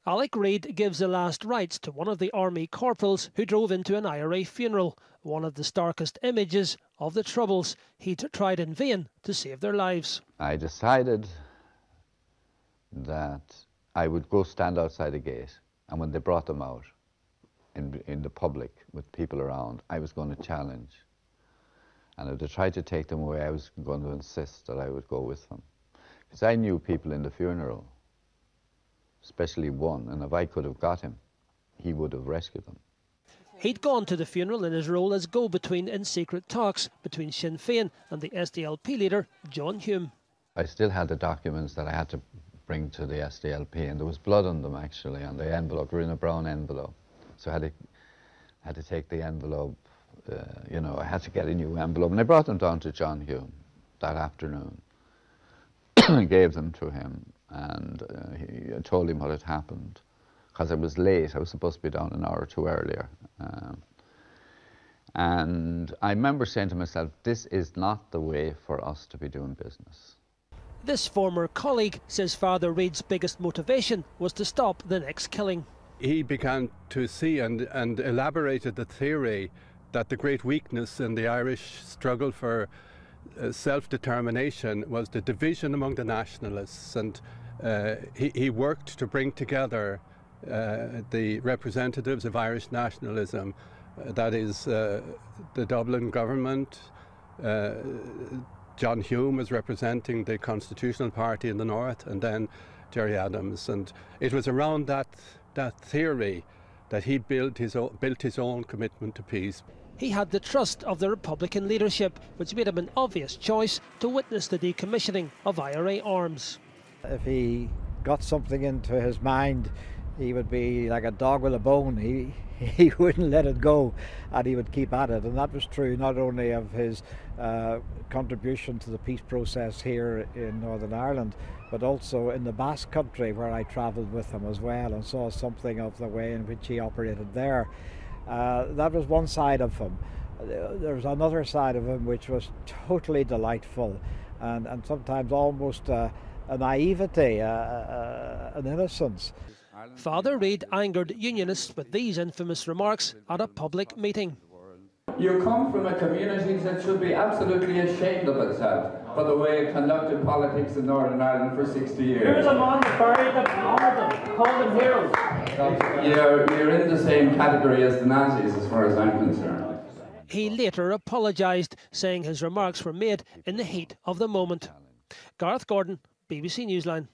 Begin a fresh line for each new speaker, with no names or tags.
Alec Reid gives the last rites to one of the army corporals who drove into an IRA funeral, one of the starkest images of the Troubles. He'd tried in vain to save their lives.
I decided that I would go stand outside the gate, and when they brought them out in the public with people around, I was going to challenge. And if they tried to take them away, I was going to insist that I would go with them. Because I knew people in the funeral, especially one, and if I could have got him, he would have rescued them.
He'd gone to the funeral in his role as go-between in secret talks between Sinn Féin and the SDLP leader, John Hume.
I still had the documents that I had to bring to the SDLP, and there was blood on them actually, on the envelope. They were in a brown envelope. So I had to take the envelope, you know, I had to get a new envelope. And I brought them down to John Hume that afternoon. I gave them to him, and I told him what had happened, because I was late. I was supposed to be down an hour or two earlier. And I remember saying to myself, this is not the way for us to be doing business.
This former colleague says Fr Reid's biggest motivation was to stop the next killing.
He began to see and elaborated the theory that the great weakness in the Irish struggle for self-determination was the division among the nationalists, and he worked to bring together the representatives of Irish nationalism, that is the Dublin government. John Hume was representing the Constitutional Party in the north, and then Gerry Adams, and it was around that theory that he built his own commitment to peace.
He had the trust of the Republican leadership, which made him an obvious choice to witness the decommissioning of IRA arms.
If he got something into his mind, he would be like a dog with a bone. He wouldn't let it go, and he would keep at it. And that was true not only of his contribution to the peace process here in Northern Ireland, but also in the Basque Country, where I travelled with him as well and saw something of the way in which he operated there. That was one side of him. There was another side of him which was totally delightful, and sometimes almost a naivety, an innocence.
Fr Reid angered unionists with these infamous remarks at a public meeting.
You come from a community that should be absolutely ashamed of itself for the way it conducted politics in Northern Ireland for 60 years.
Here's a man that buried them, honoured them, called them heroes.
You're in the same category as the Nazis as far as I'm concerned.
He later apologised, saying his remarks were made in the heat of the moment. Gareth Gordon, BBC Newsline.